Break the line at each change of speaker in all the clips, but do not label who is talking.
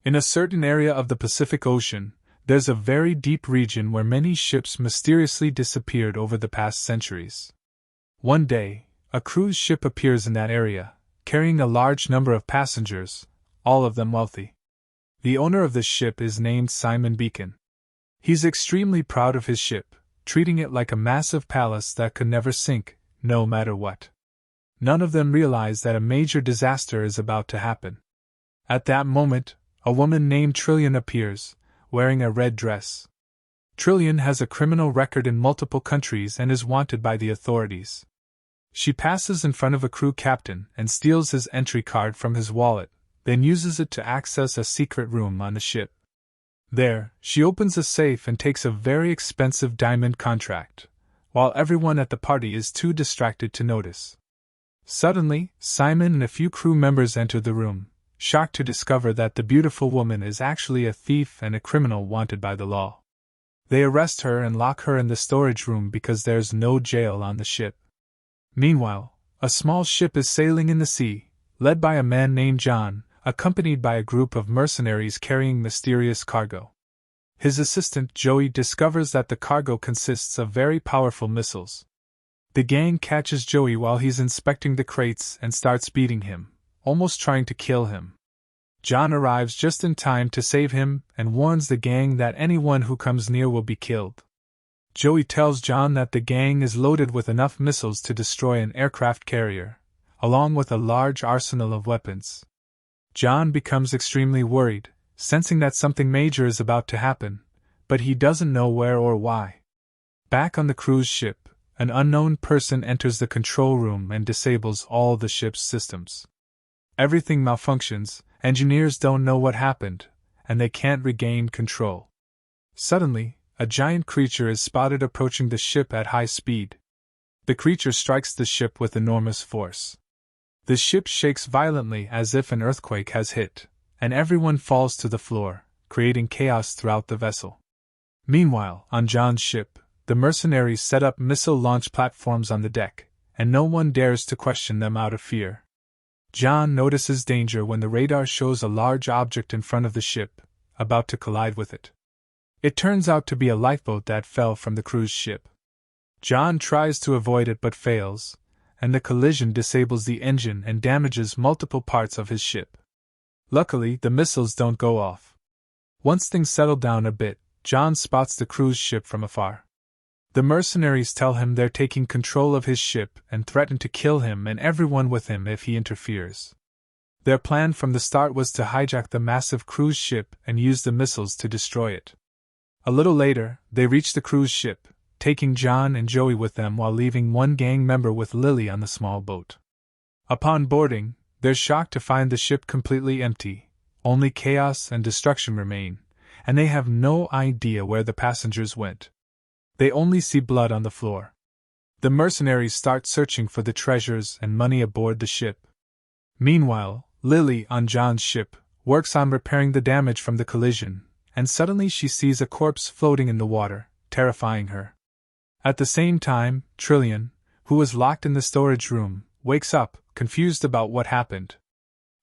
In a certain area of the Pacific Ocean, there's a very deep region where many ships mysteriously disappeared over the past centuries. One day, a cruise ship appears in that area, carrying a large number of passengers, all of them wealthy. The owner of the ship is named Simon Beacon. He's extremely proud of his ship, treating it like a massive palace that could never sink, no matter what. None of them realize that a major disaster is about to happen. At that moment, a woman named Trillian appears, wearing a red dress. Trillian has a criminal record in multiple countries and is wanted by the authorities. She passes in front of a crew captain and steals his entry card from his wallet, then uses it to access a secret room on the ship. There, she opens a safe and takes a very expensive diamond contract, while everyone at the party is too distracted to notice. Suddenly, Simon and a few crew members enter the room, shocked to discover that the beautiful woman is actually a thief and a criminal wanted by the law. They arrest her and lock her in the storage room because there's no jail on the ship. Meanwhile, a small ship is sailing in the sea, led by a man named John, accompanied by a group of mercenaries carrying mysterious cargo. His assistant Joey discovers that the cargo consists of very powerful missiles. The gang catches Joey while he's inspecting the crates and starts beating him, almost trying to kill him. John arrives just in time to save him and warns the gang that anyone who comes near will be killed. Joey tells John that the gang is loaded with enough missiles to destroy an aircraft carrier, along with a large arsenal of weapons. John becomes extremely worried, sensing that something major is about to happen, but he doesn't know where or why. Back on the cruise ship, an unknown person enters the control room and disables all the ship's systems. Everything malfunctions, engineers don't know what happened, and they can't regain control. Suddenly, a giant creature is spotted approaching the ship at high speed. The creature strikes the ship with enormous force. The ship shakes violently as if an earthquake has hit, and everyone falls to the floor, creating chaos throughout the vessel. Meanwhile, on John's ship, the mercenaries set up missile launch platforms on the deck, and no one dares to question them out of fear. John notices danger when the radar shows a large object in front of the ship, about to collide with it. It turns out to be a lifeboat that fell from the cruise ship. John tries to avoid it but fails, and the collision disables the engine and damages multiple parts of his ship. Luckily, the missiles don't go off. Once things settle down a bit, John spots the cruise ship from afar. The mercenaries tell him they're taking control of his ship and threaten to kill him and everyone with him if he interferes. Their plan from the start was to hijack the massive cruise ship and use the missiles to destroy it. A little later, they reach the cruise ship, taking John and Joey with them while leaving one gang member with Lily on the small boat. Upon boarding, they're shocked to find the ship completely empty, only chaos and destruction remain, and they have no idea where the passengers went. They only see blood on the floor. The mercenaries start searching for the treasures and money aboard the ship. Meanwhile, Lily, on John's ship, works on repairing the damage from the collision, and suddenly she sees a corpse floating in the water, terrifying her. At the same time, Trillian, who was locked in the storage room, wakes up, confused about what happened.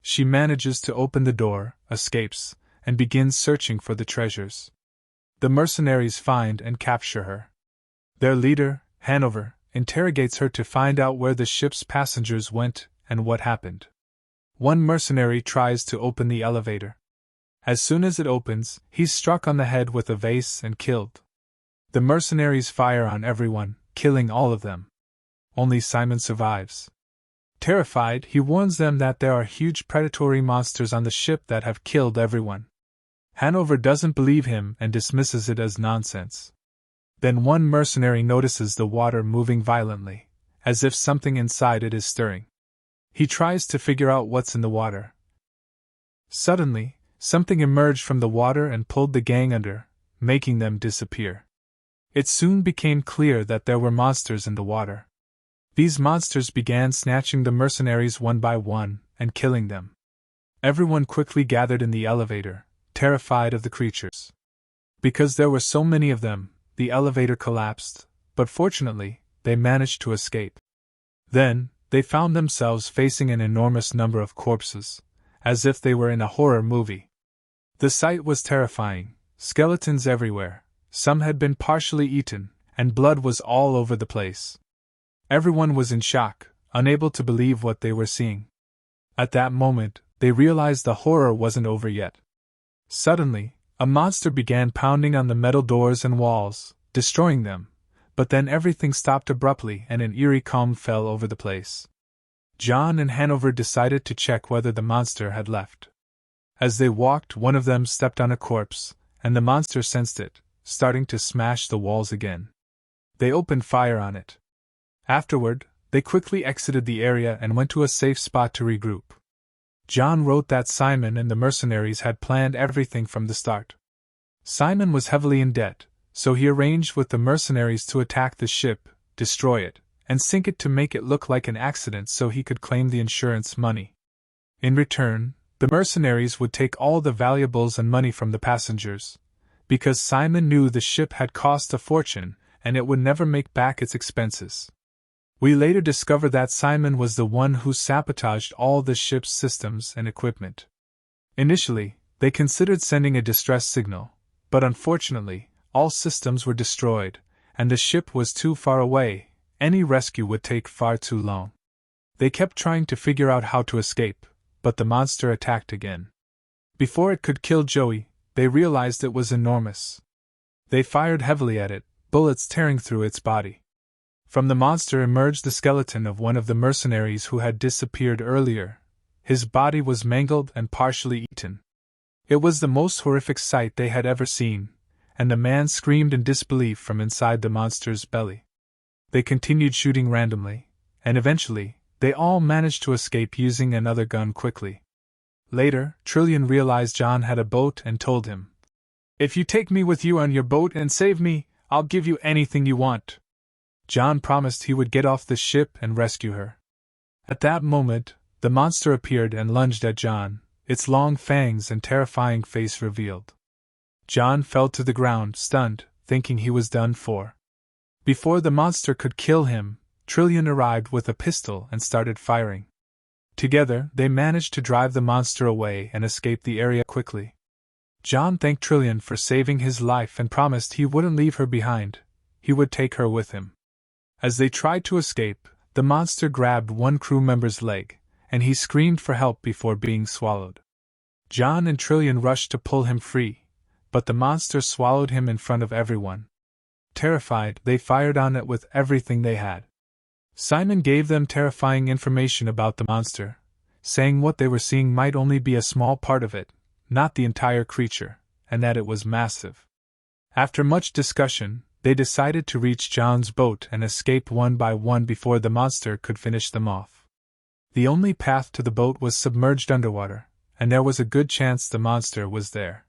She manages to open the door, escapes, and begins searching for the treasures. The mercenaries find and capture her. Their leader, Hanover, interrogates her to find out where the ship's passengers went and what happened. One mercenary tries to open the elevator. As soon as it opens, he's struck on the head with a vase and killed. The mercenaries fire on everyone, killing all of them. Only Simon survives. Terrified, he warns them that there are huge predatory monsters on the ship that have killed everyone. Hanover doesn't believe him and dismisses it as nonsense. Then one mercenary notices the water moving violently, as if something inside it is stirring. He tries to figure out what's in the water. Suddenly, something emerged from the water and pulled the gang under, making them disappear. It soon became clear that there were monsters in the water. These monsters began snatching the mercenaries one by one and killing them. Everyone quickly gathered in the elevator, terrified of the creatures. Because there were so many of them, the elevator collapsed, but fortunately, they managed to escape. Then, they found themselves facing an enormous number of corpses, as if they were in a horror movie. The sight was terrifying, skeletons everywhere, some had been partially eaten, and blood was all over the place. Everyone was in shock, unable to believe what they were seeing. At that moment, they realized the horror wasn't over yet. Suddenly, a monster began pounding on the metal doors and walls, destroying them, but then everything stopped abruptly and an eerie calm fell over the place. John and Hanover decided to check whether the monster had left. As they walked, one of them stepped on a corpse, and the monster sensed it, starting to smash the walls again. They opened fire on it. Afterward, they quickly exited the area and went to a safe spot to regroup. John wrote that Simon and the mercenaries had planned everything from the start. Simon was heavily in debt, so he arranged with the mercenaries to attack the ship, destroy it, and sink it to make it look like an accident so he could claim the insurance money. In return, the mercenaries would take all the valuables and money from the passengers, because Simon knew the ship had cost a fortune and it would never make back its expenses. We later discovered that Simon was the one who sabotaged all the ship's systems and equipment. Initially, they considered sending a distress signal, but unfortunately, all systems were destroyed, and the ship was too far away. Any rescue would take far too long. They kept trying to figure out how to escape, but the monster attacked again. Before it could kill Joey, they realized it was enormous. They fired heavily at it, bullets tearing through its body. From the monster emerged the skeleton of one of the mercenaries who had disappeared earlier. His body was mangled and partially eaten. It was the most horrific sight they had ever seen, and the man screamed in disbelief from inside the monster's belly. They continued shooting randomly, and eventually, they all managed to escape using another gun quickly. Later, Trillian realized John had a boat and told him, "If you take me with you on your boat and save me, I'll give you anything you want." John promised he would get off the ship and rescue her. At that moment, the monster appeared and lunged at John, its long fangs and terrifying face revealed. John fell to the ground, stunned, thinking he was done for. Before the monster could kill him, Trillian arrived with a pistol and started firing. Together, they managed to drive the monster away and escape the area quickly. John thanked Trillian for saving his life and promised he wouldn't leave her behind. He would take her with him. As they tried to escape, the monster grabbed one crew member's leg, and he screamed for help before being swallowed. John and Trillian rushed to pull him free, but the monster swallowed him in front of everyone. Terrified, they fired on it with everything they had. Simon gave them terrifying information about the monster, saying what they were seeing might only be a small part of it, not the entire creature, and that it was massive. After much discussion, they decided to reach John's boat and escape one by one before the monster could finish them off. The only path to the boat was submerged underwater, and there was a good chance the monster was there.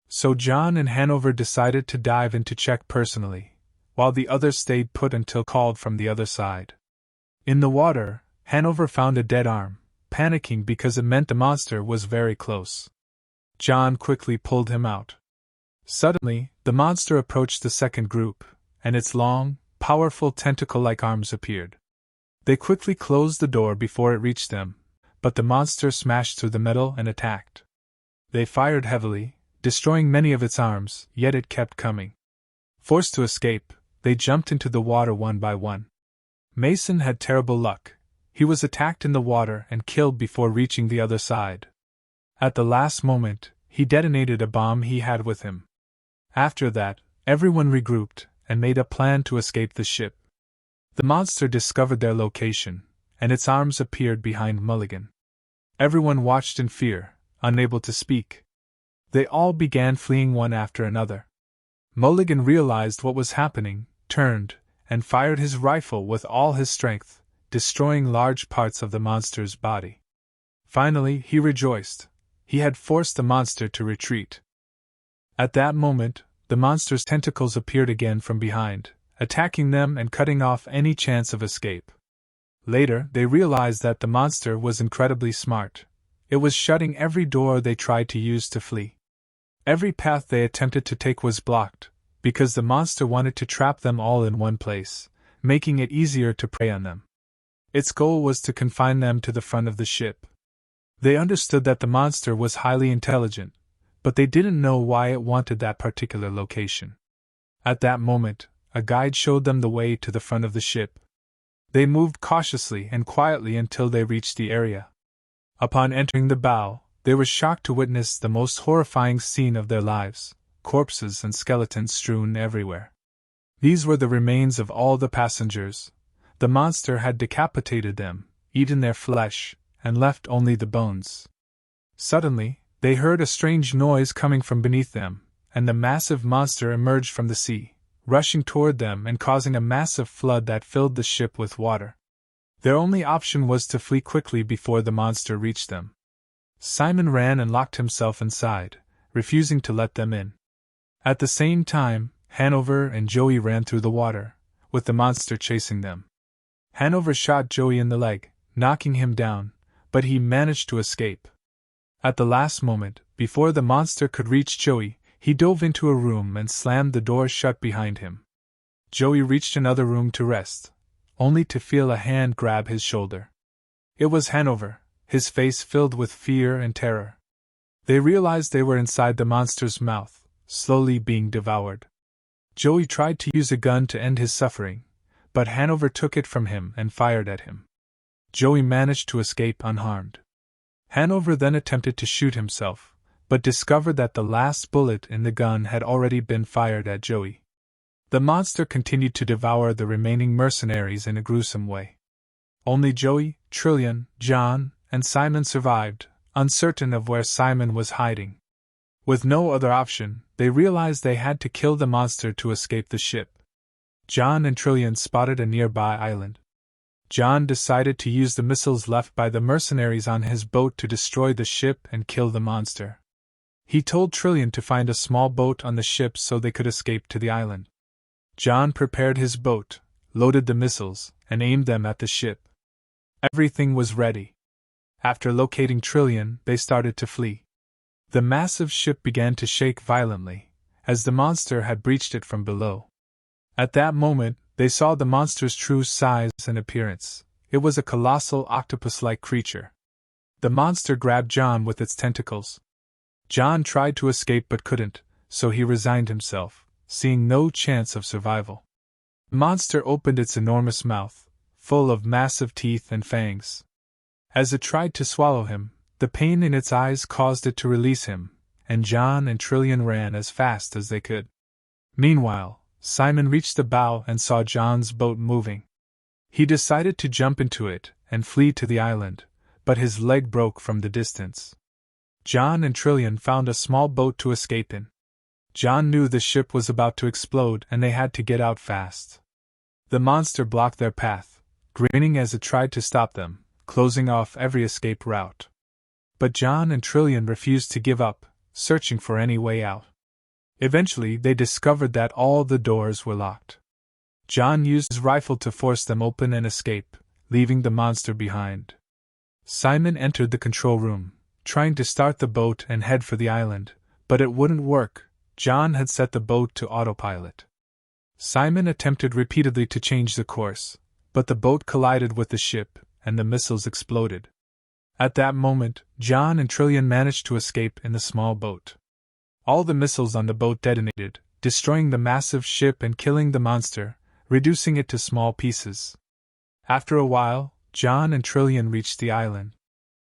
So John and Hanover decided to dive in to check personally, while the others stayed put until called from the other side. In the water, Hanover found a dead arm, panicking because it meant the monster was very close. John quickly pulled him out. Suddenly, the monster approached the second group, and its long, powerful tentacle-like arms appeared. They quickly closed the door before it reached them, but the monster smashed through the metal and attacked. They fired heavily, destroying many of its arms, yet it kept coming. Forced to escape, they jumped into the water one by one. Mason had terrible luck. He was attacked in the water and killed before reaching the other side. At the last moment, he detonated a bomb he had with him. After that, everyone regrouped and made a plan to escape the ship. The monster discovered their location, and its arms appeared behind Mulligan. Everyone watched in fear, unable to speak. They all began fleeing one after another. Mulligan realized what was happening, turned, and fired his rifle with all his strength, destroying large parts of the monster's body. Finally, he rejoiced. He had forced the monster to retreat. At that moment, the monster's tentacles appeared again from behind, attacking them and cutting off any chance of escape. Later, they realized that the monster was incredibly smart. It was shutting every door they tried to use to flee. Every path they attempted to take was blocked, because the monster wanted to trap them all in one place, making it easier to prey on them. Its goal was to confine them to the front of the ship. They understood that the monster was highly intelligent. but they didn't know why it wanted that particular location. At that moment, a guide showed them the way to the front of the ship. They moved cautiously and quietly until they reached the area. Upon entering the bow, they were shocked to witness the most horrifying scene of their lives: corpses and skeletons strewn everywhere. These were the remains of all the passengers. The monster had decapitated them, eaten their flesh, and left only the bones. Suddenly, they heard a strange noise coming from beneath them, and the massive monster emerged from the sea, rushing toward them and causing a massive flood that filled the ship with water. Their only option was to flee quickly before the monster reached them. Simon ran and locked himself inside, refusing to let them in. At the same time, Hanover and Joey ran through the water, with the monster chasing them. Hanover shot Joey in the leg, knocking him down, but he managed to escape. At the last moment, before the monster could reach Joey, he dove into a room and slammed the door shut behind him. Joey reached another room to rest, only to feel a hand grab his shoulder. It was Hanover, his face filled with fear and terror. They realized they were inside the monster's mouth, slowly being devoured. Joey tried to use a gun to end his suffering, but Hanover took it from him and fired at him. Joey managed to escape unharmed. Hanover then attempted to shoot himself, but discovered that the last bullet in the gun had already been fired at Joey. The monster continued to devour the remaining mercenaries in a gruesome way. Only Joey, Trillian, John, and Simon survived, uncertain of where Simon was hiding. With no other option, they realized they had to kill the monster to escape the ship. John and Trillian spotted a nearby island. John decided to use the missiles left by the mercenaries on his boat to destroy the ship and kill the monster. He told Trillian to find a small boat on the ship so they could escape to the island. John prepared his boat, loaded the missiles, and aimed them at the ship. Everything was ready. After locating Trillian, they started to flee. The massive ship began to shake violently, as the monster had breached it from below. At that moment, they saw the monster's true size and appearance. It was a colossal octopus-like creature. The monster grabbed John with its tentacles. John tried to escape but couldn't, so he resigned himself, seeing no chance of survival. The monster opened its enormous mouth, full of massive teeth and fangs. As it tried to swallow him, the pain in its eyes caused it to release him, and John and Trillian ran as fast as they could. Meanwhile, Simon reached the bow and saw John's boat moving. He decided to jump into it and flee to the island, but his leg broke from the distance. John and Trillian found a small boat to escape in. John knew the ship was about to explode and they had to get out fast. The monster blocked their path, grinning as it tried to stop them, closing off every escape route. But John and Trillian refused to give up, searching for any way out. Eventually, they discovered that all the doors were locked. John used his rifle to force them open and escape, leaving the monster behind. Simon entered the control room, trying to start the boat and head for the island, but it wouldn't work. John had set the boat to autopilot. Simon attempted repeatedly to change the course, but the boat collided with the ship, and the missiles exploded. At that moment, John and Trillian managed to escape in the small boat. All the missiles on the boat detonated, destroying the massive ship and killing the monster, reducing it to small pieces. After a while, John and Trillian reached the island.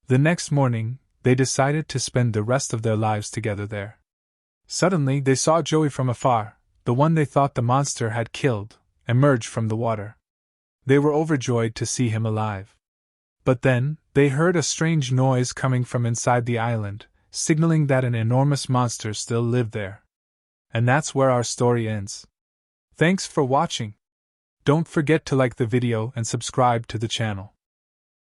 The next morning, they decided to spend the rest of their lives together there. Suddenly, they saw Joey from afar, the one they thought the monster had killed, emerge from the water. They were overjoyed to see him alive. But then, they heard a strange noise coming from inside the island, signaling that an enormous monster still lived there. And that's where our story ends. Thanks for watching. Don't forget to like the video and subscribe to the channel.